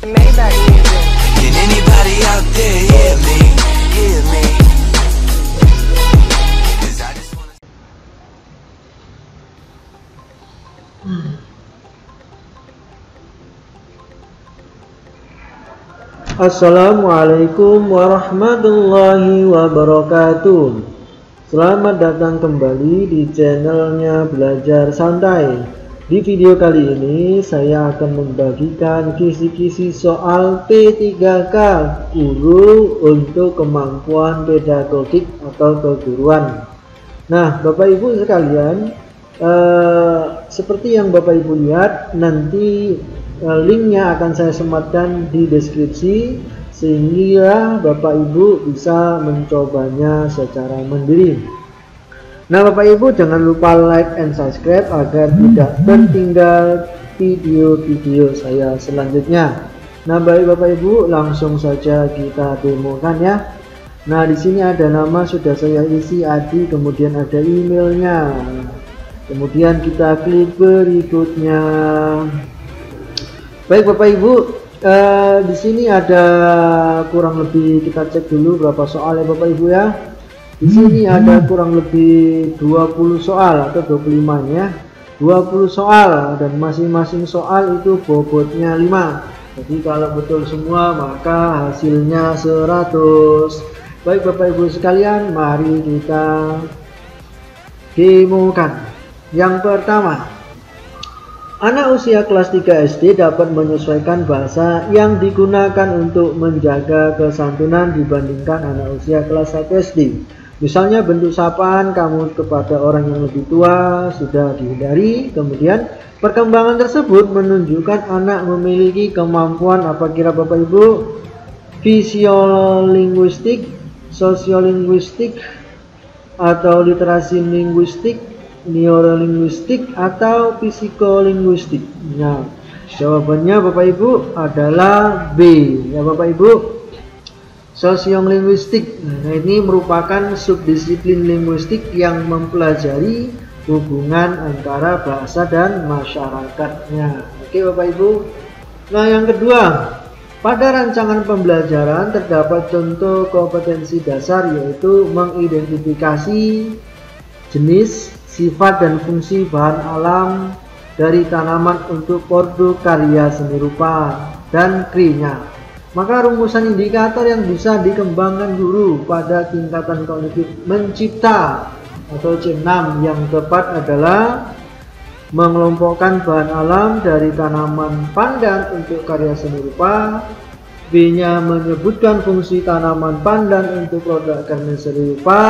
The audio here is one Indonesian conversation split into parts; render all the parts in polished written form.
Maybach music. Can anybody out there hear me? Hear me? 'Cause I just wanna... Assalamualaikum warahmatullahi wabarakatuh. Selamat datang kembali di channelnya Belajar Santai. Di video kali ini saya akan membagikan kisi-kisi soal P3K guru untuk kemampuan pedagogik atau keguruan. Nah, Bapak Ibu sekalian, seperti yang Bapak Ibu lihat, nanti linknya akan saya sematkan di deskripsi sehingga Bapak Ibu bisa mencobanya secara mandiri. Nah, Bapak Ibu jangan lupa like and subscribe agar tidak tertinggal video-video saya selanjutnya. Nah, baik Bapak Ibu, langsung saja kita demokan ya. Nah, di sini ada nama sudah saya isi Adi, kemudian ada emailnya. Kemudian kita klik berikutnya. Baik Bapak Ibu, di sini ada kurang lebih, kita cek dulu berapa soal ya Bapak Ibu ya. Di sini ada kurang lebih 20 soal atau 25 ya. 20 soal dan masing-masing soal itu bobotnya 5. Jadi kalau betul semua maka hasilnya 100. Baik Bapak Ibu sekalian, mari kita demokan. Yang pertama, anak usia kelas 3 SD dapat menyesuaikan bahasa yang digunakan untuk menjaga kesantunan dibandingkan anak usia kelas 1 SD. Misalnya bentuk sapaan kamu kepada orang yang lebih tua sudah dihindari. Kemudian perkembangan tersebut menunjukkan anak memiliki kemampuan apa kira Bapak Ibu? Fisiolinguistik, sosiolinguistik, atau literasi linguistik, neurolinguistik, atau psikolinguistik. Nah, jawabannya Bapak Ibu adalah B ya Bapak Ibu, sosiolinguistik. Nah, ini merupakan subdisiplin linguistik yang mempelajari hubungan antara bahasa dan masyarakatnya. Oke Bapak Ibu. Nah, yang kedua, pada rancangan pembelajaran terdapat contoh kompetensi dasar, yaitu mengidentifikasi jenis, sifat dan fungsi bahan alam dari tanaman untuk produk karya seni rupa dan krinya. Maka rumusan indikator yang bisa dikembangkan guru pada tingkatan kognitif mencipta atau C6 yang tepat adalah mengelompokkan bahan alam dari tanaman pandan untuk karya seni rupa. B-nya menyebutkan fungsi tanaman pandan untuk produk karya seni rupa.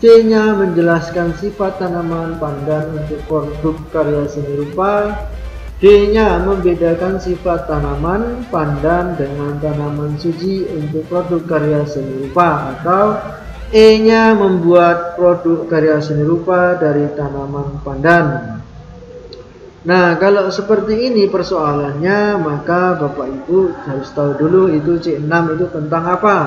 C-nya menjelaskan sifat tanaman pandan untuk produk karya seni rupa. D-nya membedakan sifat tanaman pandan dengan tanaman suji untuk produk karya seni rupa. Atau E-nya membuat produk karya seni rupa dari tanaman pandan. Nah, kalau seperti ini persoalannya, maka Bapak Ibu harus tahu dulu itu C6 itu tentang apa.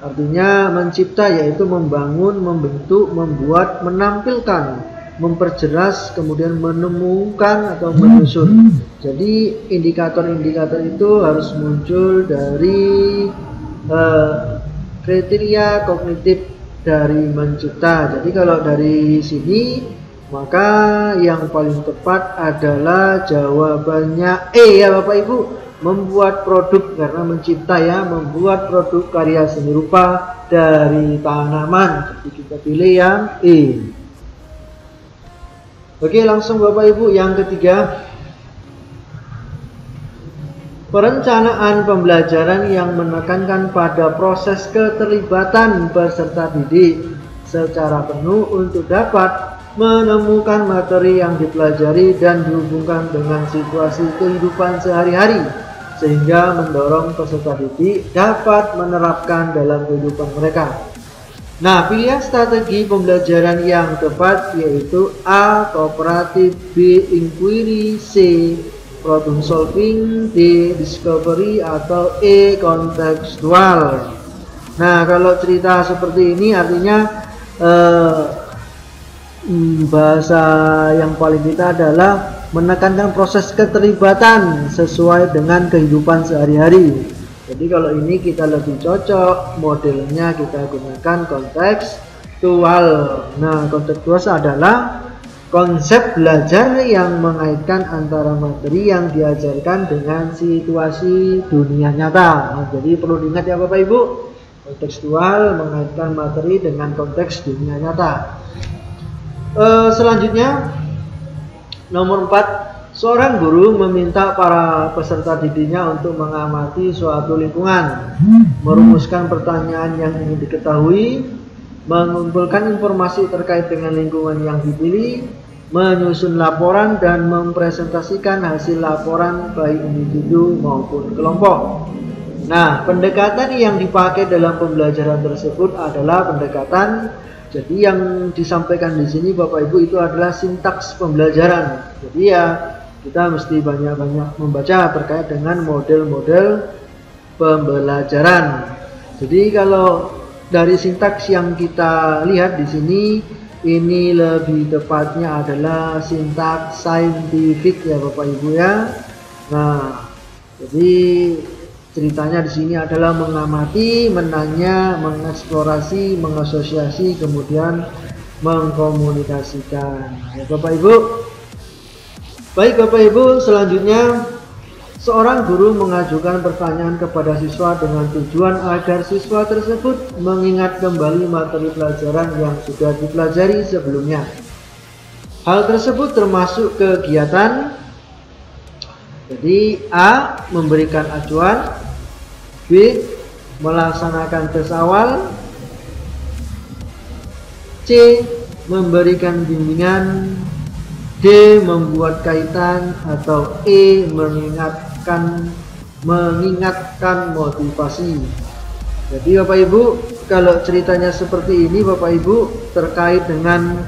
Artinya mencipta yaitu membangun, membentuk, membuat, menampilkan, memperjelas, kemudian menemukan atau menyusun. Jadi indikator-indikator itu harus muncul dari kriteria kognitif dari mencipta. Jadi kalau dari sini maka yang paling tepat adalah jawabannya E ya Bapak Ibu, membuat produk, karena mencipta ya, membuat produk karya seni rupa dari tanaman. Jadi kita pilih yang E. Oke, langsung Bapak Ibu yang ketiga. Perencanaan pembelajaran yang menekankan pada proses keterlibatan peserta didik secara penuh untuk dapat menemukan materi yang dipelajari dan dihubungkan dengan situasi kehidupan sehari-hari, sehingga mendorong peserta didik dapat menerapkan dalam kehidupan mereka. Nah, pilihan strategi pembelajaran yang tepat yaitu A. Kooperatif, B. Inquiry, C. Problem solving, D. Discovery, atau E. Kontekstual. Nah, kalau cerita seperti ini artinya bahasa yang paling kita adalah menekankan proses keterlibatan sesuai dengan kehidupan sehari-hari. Jadi kalau ini kita lebih cocok modelnya kita gunakan kontekstual. Nah, kontekstual adalah konsep belajar yang mengaitkan antara materi yang diajarkan dengan situasi dunia nyata. Nah, jadi perlu diingat ya Bapak Ibu, kontekstual mengaitkan materi dengan konteks dunia nyata. Selanjutnya nomor 4, seorang guru meminta para peserta didiknya untuk mengamati suatu lingkungan, merumuskan pertanyaan yang ingin diketahui, mengumpulkan informasi terkait dengan lingkungan yang dipilih, menyusun laporan dan mempresentasikan hasil laporan baik individu maupun kelompok. Nah, pendekatan yang dipakai dalam pembelajaran tersebut adalah pendekatan, jadi yang disampaikan di sini Bapak Ibu itu adalah sintaks pembelajaran. Jadi ya kita mesti banyak-banyak membaca terkait dengan model-model pembelajaran. Jadi kalau dari sintaks yang kita lihat di sini, ini lebih tepatnya adalah sintaks saintifik ya Bapak Ibu ya. Nah, jadi ceritanya di sini adalah mengamati, menanya, mengeksplorasi, mengasosiasi, kemudian mengkomunikasikan. Ya Bapak Ibu. Baik Bapak Ibu, selanjutnya seorang guru mengajukan pertanyaan kepada siswa dengan tujuan agar siswa tersebut mengingat kembali materi pelajaran yang sudah dipelajari sebelumnya. Hal tersebut termasuk kegiatan. Jadi A. memberikan acuan, B. melaksanakan tes awal, C. memberikan bimbingan, D. membuat kaitan, atau E. mengingatkan motivasi. Jadi Bapak Ibu, kalau ceritanya seperti ini Bapak Ibu terkait dengan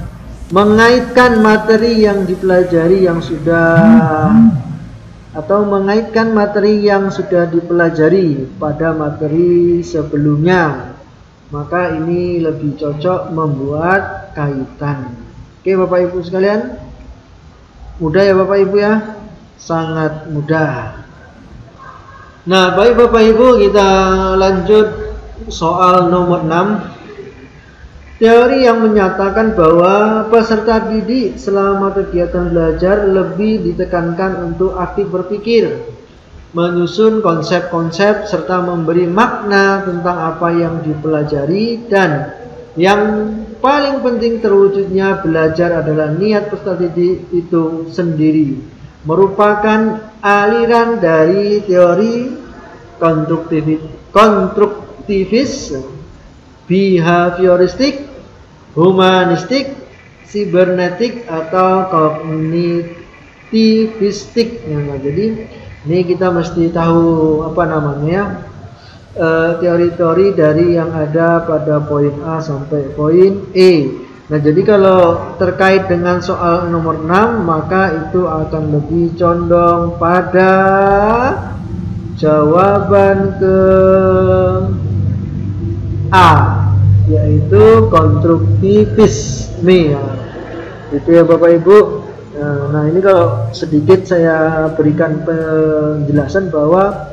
mengaitkan materi yang dipelajari yang sudah atau mengaitkan materi yang sudah dipelajari pada materi sebelumnya, maka ini lebih cocok membuat kaitan. Oke Bapak Ibu sekalian, mudah ya Bapak Ibu ya, sangat mudah. Nah baik Bapak Ibu, kita lanjut soal nomor 6. Teori yang menyatakan bahwa peserta didik selama kegiatan belajar lebih ditekankan untuk aktif berpikir, menyusun konsep-konsep, serta memberi makna tentang apa yang dipelajari, dan yang paling penting terwujudnya belajar adalah niat peserta didik itu sendiri, merupakan aliran dari teori konstruktivis, behavioristik, humanistik, sibernetik, atau kognitivistik. Nah, jadi ini kita mesti tahu apa namanya teori-teori dari yang ada pada poin A sampai poin E. Nah jadi kalau terkait dengan soal nomor 6, maka itu akan lebih condong pada jawaban ke A, yaitu konstruktivisme ya. Itu ya Bapak Ibu. Nah ini kalau sedikit saya berikan penjelasan bahwa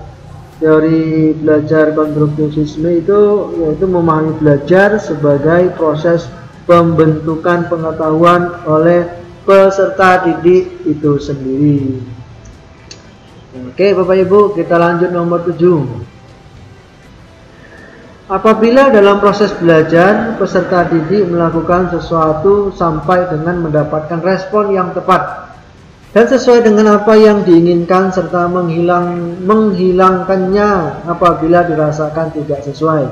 teori belajar konstruktivisme itu yaitu memahami belajar sebagai proses pembentukan pengetahuan oleh peserta didik itu sendiri. Oke Bapak Ibu, kita lanjut nomor 7. Apabila dalam proses belajar peserta didik melakukan sesuatu sampai dengan mendapatkan respon yang tepat dan sesuai dengan apa yang diinginkan, serta menghilangkannya apabila dirasakan tidak sesuai.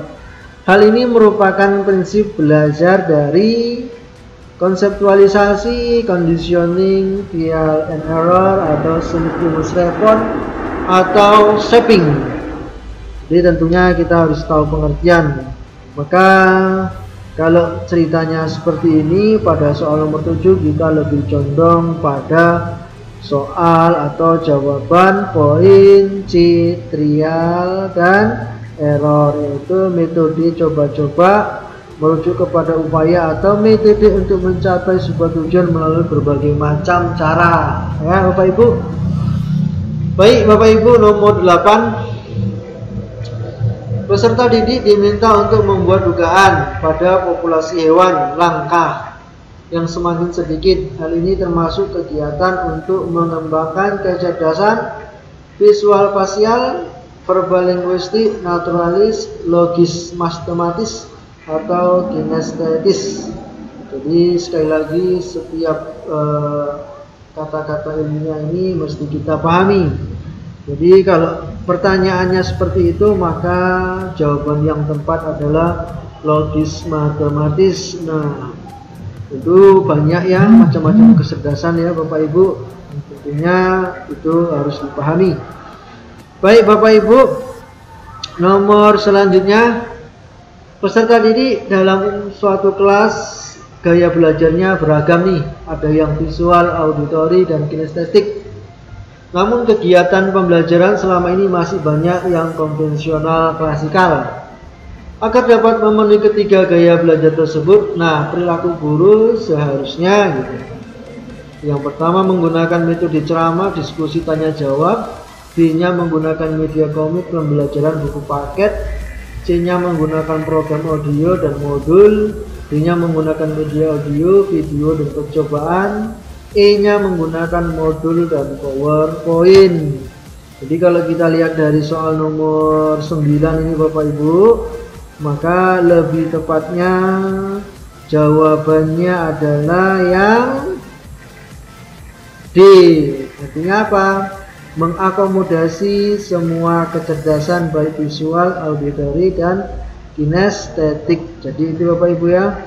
Hal ini merupakan prinsip belajar dari konseptualisasi, conditioning, trial and error, atau stimulus response, atau shaping. Jadi tentunya kita harus tahu pengertian. Maka kalau ceritanya seperti ini pada soal nomor 7, kita lebih condong pada soal atau jawaban poin C, trial dan error, yaitu metode coba-coba merujuk kepada upaya atau metode untuk mencapai sebuah tujuan melalui berbagai macam cara. Ya, Bapak Ibu. Baik, Bapak Ibu, nomor 8. Peserta didik diminta untuk membuat dugaan pada populasi hewan langka yang semakin sedikit. Hal ini termasuk kegiatan untuk mengembangkan kecerdasan visual spasial, verbal linguistik, naturalis, logis matematis, atau kinestetis. Jadi sekali lagi setiap kata-kata ilmiah ini mesti kita pahami. Jadi kalau pertanyaannya seperti itu, maka jawaban yang tepat adalah logis matematis. Nah, itu banyak ya macam-macam kecerdasan ya Bapak Ibu. Tentunya itu harus dipahami. Baik Bapak Ibu, nomor selanjutnya, peserta didik dalam suatu kelas gaya belajarnya beragam nih. Ada yang visual, auditori, dan kinestetik. Namun kegiatan pembelajaran selama ini masih banyak yang konvensional klasikal. Agar dapat memenuhi ketiga gaya belajar tersebut, nah perilaku guru seharusnya gitu. Yang pertama menggunakan metode ceramah, diskusi, tanya jawab. B-nya menggunakan media komik, pembelajaran buku paket. C-nya menggunakan program audio dan modul. D-nya menggunakan media audio, video, dan percobaan. E-nya menggunakan modul dan PowerPoint. Jadi kalau kita lihat dari soal nomor 9 ini Bapak Ibu, maka lebih tepatnya jawabannya adalah yang D. Artinya apa? Mengakomodasi semua kecerdasan baik visual, auditory, dan kinestetik. Jadi itu Bapak Ibu ya.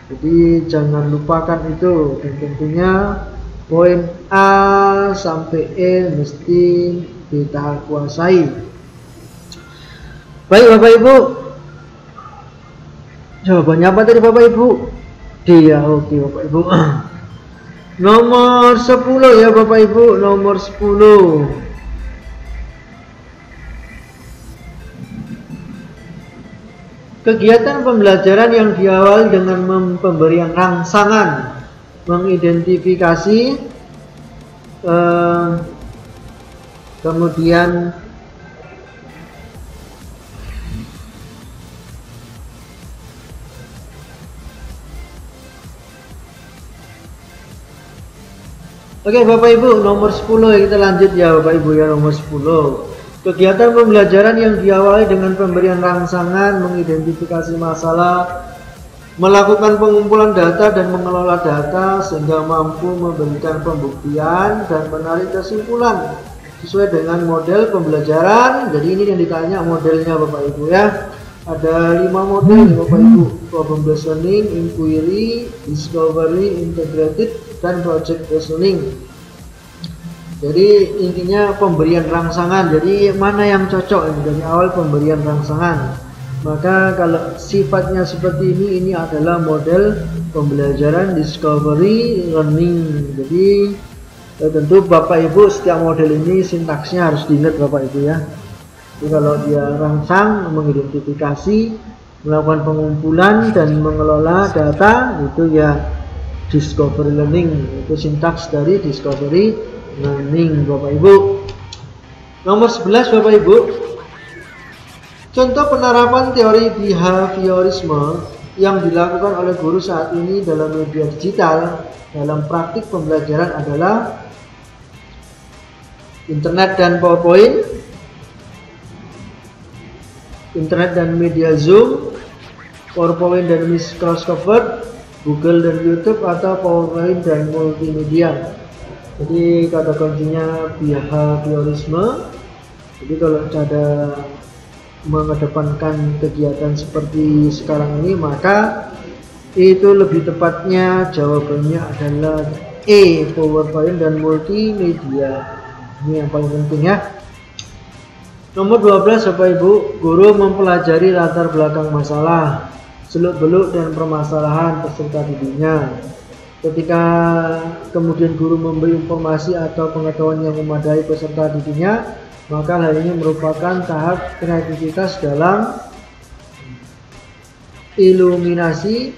Jadi jangan lupakan itu, dan tentunya poin A sampai E mesti kita kuasai. Baik Bapak Ibu, jawabannya apa tadi Bapak Ibu? D ya. Oke Bapak Ibu. Nomor 10 ya Bapak Ibu, nomor 10. Kegiatan pembelajaran yang diawali dengan pemberian rangsangan, mengidentifikasi, kemudian oke Bapak Ibu, nomor 10 ya, kita lanjut ya Bapak Ibu ya, nomor 10. Kegiatan pembelajaran yang diawali dengan pemberian rangsangan, mengidentifikasi masalah, melakukan pengumpulan data dan mengelola data sehingga mampu memberikan pembuktian dan menarik kesimpulan sesuai dengan model pembelajaran. Jadi ini yang ditanya modelnya Bapak Ibu ya. Ada 5 model Bapak Ibu: problem based learning, inquiry, discovery, integrated, dan project based learning. Jadi intinya pemberian rangsangan. Jadi mana yang cocok ini dari awal pemberian rangsangan. Maka kalau sifatnya seperti ini adalah model pembelajaran discovery learning. Jadi tentu Bapak Ibu setiap model ini sintaksnya harus diingat Bapak Ibu ya. Jadi kalau dia rangsang, mengidentifikasi, melakukan pengumpulan dan mengelola data, itu ya discovery learning. Itu sintaks dari discovery learning Bapak Ibu. Nomor 11 Bapak Ibu, contoh penerapan teori behaviorisme yang dilakukan oleh guru saat ini dalam media digital dalam praktik pembelajaran adalah internet dan PowerPoint, internet dan media Zoom, PowerPoint dan Microsoft Word, Google dan YouTube, atau PowerPoint dan multimedia. Jadi kata kuncinya behaviorisme. Jadi kalau ada mengedepankan kegiatan seperti sekarang ini, maka itu lebih tepatnya jawabannya adalah E, PowerPoint dan multimedia. Ini yang paling penting ya. Nomor 12 Bapak Ibu, guru mempelajari latar belakang masalah, seluk-beluk dan permasalahan peserta didiknya. Ketika kemudian guru memberi informasi atau pengetahuan yang memadai peserta didiknya, maka hal ini merupakan tahap kreativitas dalam iluminasi,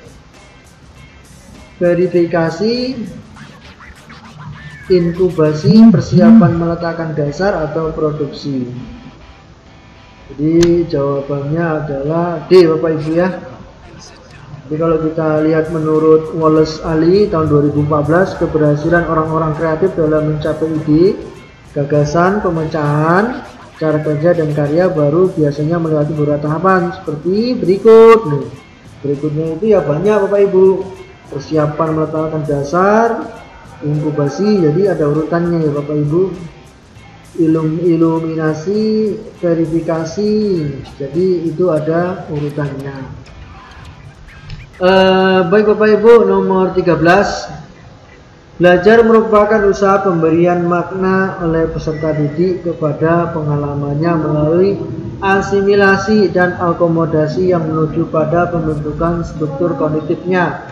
verifikasi, inkubasi, persiapan meletakkan dasar atau produksi. Jadi jawabannya adalah D, Bapak Ibu ya. Jadi kalau kita lihat menurut Wallace Ali tahun 2014, keberhasilan orang-orang kreatif dalam mencapai ide, gagasan, pemecahan, cara kerja dan karya baru biasanya melewati beberapa tahapan seperti berikut. Nih, berikutnya itu ya banyak Bapak Ibu. Persiapan meletakkan dasar, inkubasi, jadi ada urutannya ya Bapak Ibu. Iluminasi, verifikasi, jadi itu ada urutannya. Baik Bapak Ibu, nomor 13. Belajar merupakan usaha pemberian makna oleh peserta didik kepada pengalamannya melalui asimilasi dan akomodasi yang menuju pada pembentukan struktur kognitifnya,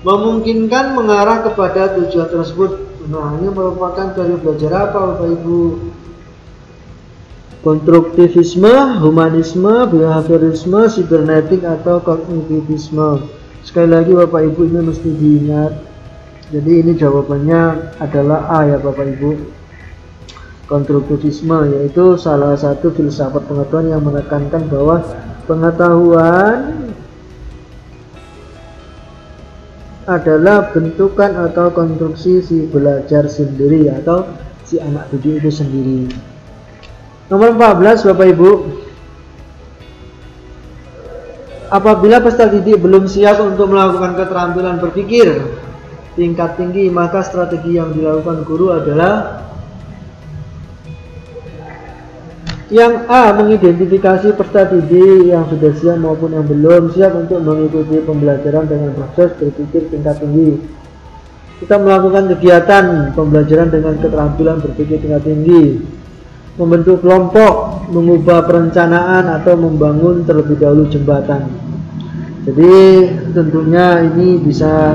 memungkinkan mengarah kepada tujuan tersebut. Nah, ini merupakan teori belajar apa Bapak Ibu? Konstruktivisme, humanisme, behaviorisme, sibernetik atau kognitivisme. Sekali lagi Bapak Ibu ini mesti diingat. Jadi ini jawabannya adalah A ya Bapak Ibu. Konstruktivisme yaitu salah satu filsafat pengetahuan yang menekankan bahwa pengetahuan adalah bentukan atau konstruksi si belajar sendiri atau si anak didik itu sendiri. Nomor 14 Bapak Ibu. Apabila peserta didik belum siap untuk melakukan keterampilan berpikir tingkat tinggi, maka strategi yang dilakukan guru adalah yang A. Mengidentifikasi peserta didik yang sudah siap maupun yang belum siap untuk mengikuti pembelajaran dengan proses berpikir tingkat tinggi. Kita melakukan kegiatan pembelajaran dengan keterampilan berpikir tingkat tinggi, membentuk kelompok, mengubah perencanaan atau membangun terlebih dahulu jembatan. Jadi tentunya ini bisa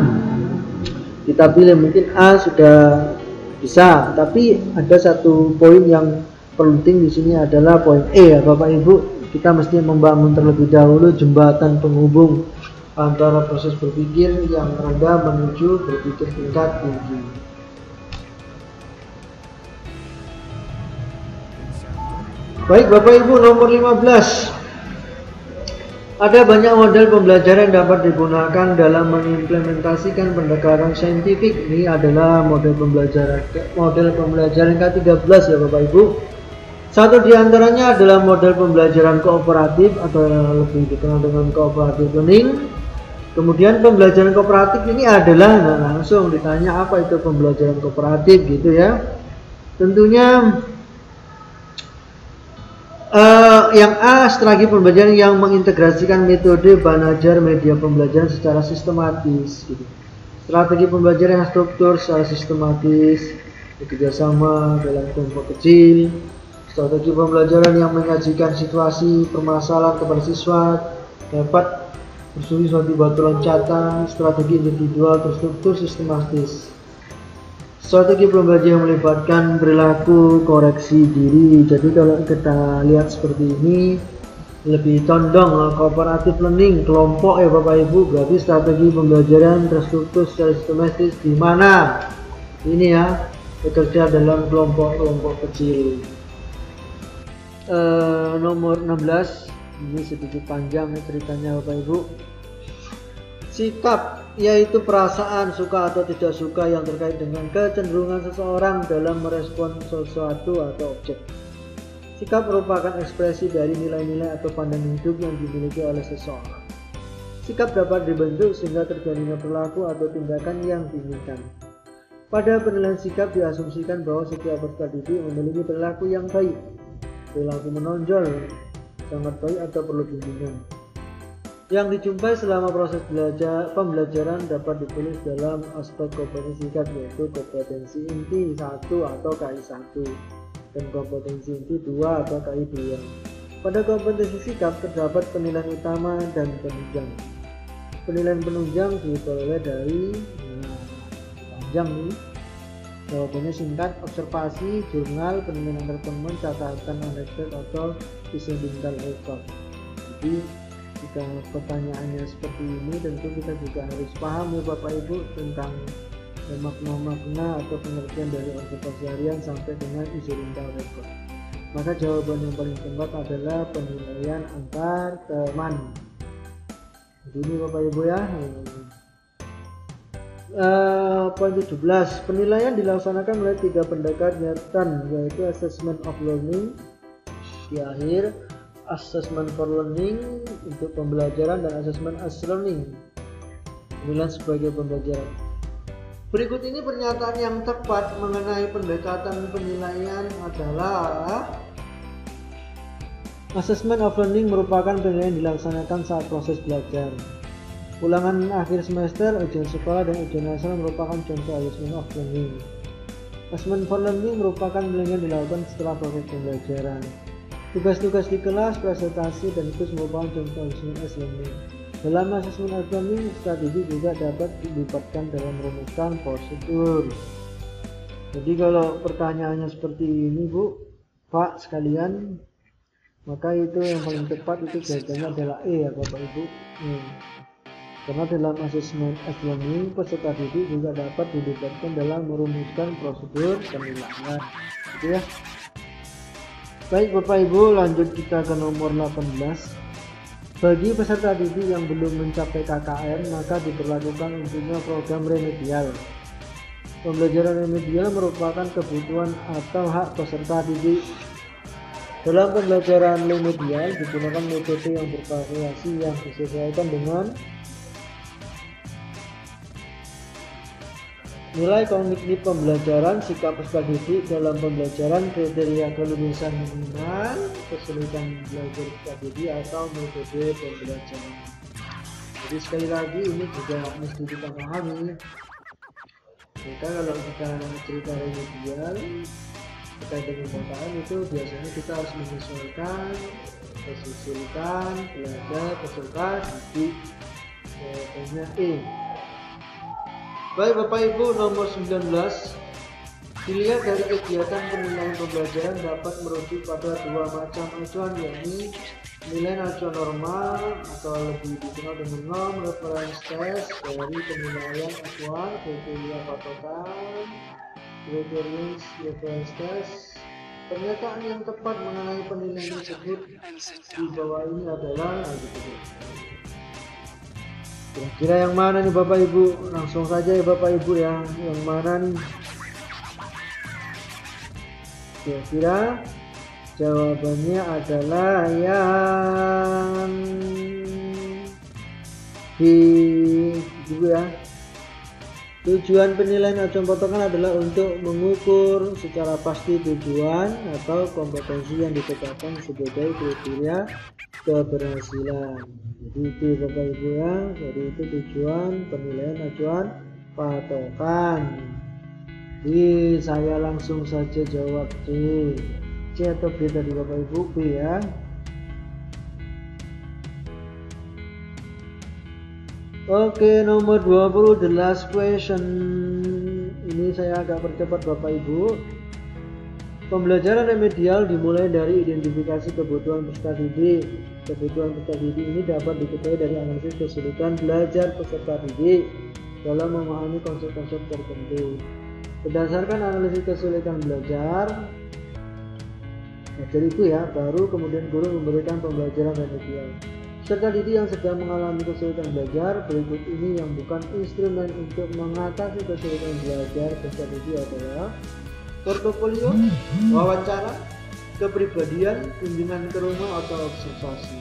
kita pilih, mungkin A sudah bisa, tapi ada satu poin yang penting di sini adalah poin E ya Bapak Ibu. Kita mesti membangun terlebih dahulu jembatan penghubung antara proses berpikir yang rendah menuju berpikir tingkat tinggi. Baik Bapak Ibu, nomor 15. Ada banyak model pembelajaran yang dapat digunakan dalam mengimplementasikan pendekatan saintifik. Ini adalah model pembelajaran ke-13 ya Bapak Ibu. Satu di antaranya adalah model pembelajaran kooperatif atau lebih dikenal dengan cooperative learning. Kemudian pembelajaran kooperatif ini adalah, langsung ditanya apa itu pembelajaran kooperatif gitu ya. Tentunya yang A, strategi pembelajaran yang mengintegrasikan metode belajar media pembelajaran secara sistematis gitu. Strategi pembelajaran yang struktur secara sistematis, bekerjasama dalam kelompok kecil. Strategi pembelajaran yang menyajikan situasi permasalahan kepada siswa, dapat bersuri suatu batu loncatan. Strategi individual terstruktur sistematis. Strategi pembelajaran yang melibatkan perilaku koreksi diri. Jadi kalau kita lihat seperti ini lebih condong cooperative learning, kelompok ya Bapak Ibu. Berarti strategi pembelajaran terstruktur secara sistematis di mana ini ya, bekerja dalam kelompok-kelompok kecil. Nomor 16, ini sedikit panjang ceritanya Bapak Ibu. Sikap yaitu perasaan suka atau tidak suka yang terkait dengan kecenderungan seseorang dalam merespon sesuatu atau objek. Sikap merupakan ekspresi dari nilai-nilai atau pandangan hidup yang dimiliki oleh seseorang. Sikap dapat dibentuk sehingga terjadinya perilaku atau tindakan yang diinginkan. Pada penilaian sikap diasumsikan bahwa setiap peserta didik memiliki perilaku yang baik, perilaku menonjol, sangat baik atau perlu bimbingan. Yang dijumpai selama proses pembelajaran dapat ditulis dalam aspek kompetensi sikap, yaitu kompetensi inti 1 atau KI 1 dan kompetensi inti 2 atau KI 2. Pada kompetensi sikap terdapat penilaian utama dan penunjang. Penilaian penunjang diperoleh dari panjang nih, jawabannya singkat: observasi, jurnal, penilaian antar teman, catatan anekdot atau dissenting record. Jadi jika pertanyaannya seperti ini, tentu kita juga harus paham ya Bapak Ibu tentang makna-makna atau pengertian dari observasi harian sampai dengan incidental record. Maka jawaban yang paling tepat adalah penilaian antar teman. Ini Bapak Ibu ya. Poin 17, penilaian dilaksanakan melalui 3 pendekatan, yaitu assessment of learning di akhir, assessment for learning untuk pembelajaran, dan assessment as learning, penilaian sebagai pembelajaran. Berikut ini pernyataan yang tepat mengenai pendekatan penilaian adalah: assessment of learning merupakan penilaian dilaksanakan saat proses belajar. Ulangan akhir semester, ujian sekolah, dan ujian nasional merupakan contoh assessment of learning. Assessment for learning merupakan penilaian dilakukan setelah proses pembelajaran. Tugas-tugas di kelas, presentasi, dan kuis merupakan contoh assessment as learning. Dalam assessment as learning, strategi juga dapat dilibatkan dalam merumuskan prosedur. Jadi kalau pertanyaannya seperti ini Bu, Pak sekalian, maka itu yang paling tepat itu jawabannya adalah E ya Bapak Ibu. Karena dalam assessment as learning, peserta didik juga dapat dilibatkan dalam merumuskan prosedur penilaian. Gitu ya. Baik Bapak Ibu, lanjut kita ke nomor 18. Bagi peserta didik yang belum mencapai KKM, maka diberlakukan untuknya program remedial. Pembelajaran remedial merupakan kebutuhan atau hak peserta didik. Dalam pembelajaran remedial digunakan metode yang bervariasi yang disesuaikan dengan nilai kognitif pembelajaran, sikap peserta didik dalam pembelajaran, kriteria kelulusan minimal, kesulitan belajar peserta didik, atau metode pembelajaran. Jadi sekali lagi ini juga mesti kita pahami. Maka kalau kita cerita remedial terkait dengan KKM itu biasanya kita harus menyesuaikan, kesulitan belajar peserta didik. Jawabannya E. Baik Bapak Ibu, nomor 19, dilihat dari kegiatan penilaian pembelajaran dapat merujuk pada 2 macam acuan, yakni penilaian acuan normal atau lebih dikenal dengan norm reference test dari penilaian acuan, kriteria patokan, criterion reference test. Pernyataan yang tepat mengenai penilaian tersebut di bawah ini adalah kira-kira yang mana nih Bapak Ibu? Langsung saja ya Bapak Ibu ya, yang mana nih? Kira-kira jawabannya adalah yang di dulu ya. Tujuan penilaian acuan patokan adalah untuk mengukur secara pasti tujuan atau kompetensi yang ditetapkan sebagai kriteria keberhasilan. Jadi itu Bapak Ibu ya, jadi itu tujuan penilaian acuan patokan. Jadi saya langsung saja jawab C atau B tadi Bapak Ibu? B ya. Oke, nomor 20, the last question. Ini saya agak percepat Bapak Ibu. Pembelajaran remedial dimulai dari identifikasi kebutuhan peserta didik. Kebutuhan peserta didik ini dapat diketahui dari analisis kesulitan belajar peserta didik dalam memahami konsep-konsep tertentu. Berdasarkan analisis kesulitan belajar, dari itu ya, baru kemudian guru memberikan pembelajaran remedial. Peserta didik yang sedang mengalami kesulitan belajar, berikut ini yang bukan instrumen untuk mengatasi kesulitan belajar peserta didik adalah portofolio, wawancara, kepribadian, kunjungan ke rumah, atau observasi.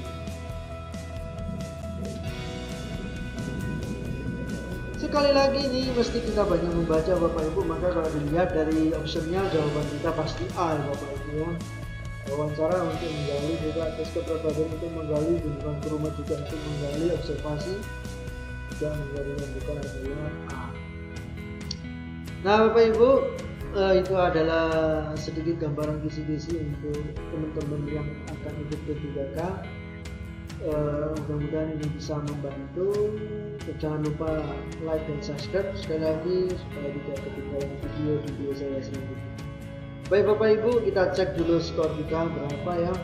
Sekali lagi ini mesti kita banyak membaca Bapak Ibu, maka kalau dilihat dari optionnya jawaban kita pasti A ya Bapak Ibu ya. Wawancara untuk menggali, juga tes kepribadian untuk menggali, kunjungan ke rumah juga untuk menggali, observasi juga menggali, bukan adalah A. Nah Bapak Ibu, itu adalah sedikit gambaran kisi-kisi untuk teman-teman yang akan ikut P3K. Mudah-mudahan ini bisa membantu. Jangan lupa like dan subscribe sekali lagi supaya tidak ketinggalan video saya selanjutnya. Baik Bapak Ibu, kita cek dulu skor kita berapa ya.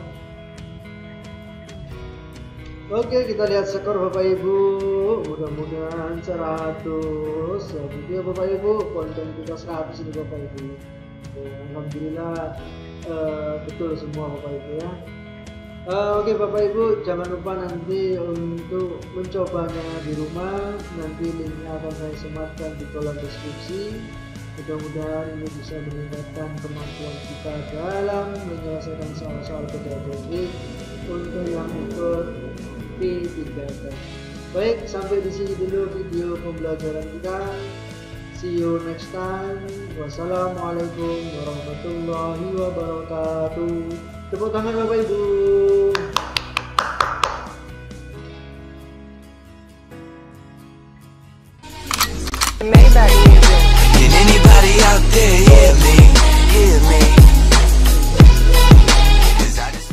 Oke, kita lihat skor Bapak Ibu. Mudah-mudahan 100. Ya, gitu ya Bapak Ibu. Konten kita 100 ini Bapak Ibu. Alhamdulillah betul semua Bapak Ibu ya. Oke Bapak Ibu, jangan lupa nanti untuk mencobanya di rumah. Nanti linknya akan saya sematkan di kolom deskripsi. Mudah-mudahan ini bisa meningkatkan kemampuan kita dalam menyelesaikan soal-soal pedagogik untuk yang ikut P3K. Baik, sampai di sini dulu video pembelajaran kita. See you next time. Wassalamualaikum warahmatullahi wabarakatuh. Tepuk tangan Bapak Ibu. Can anybody out there hear me?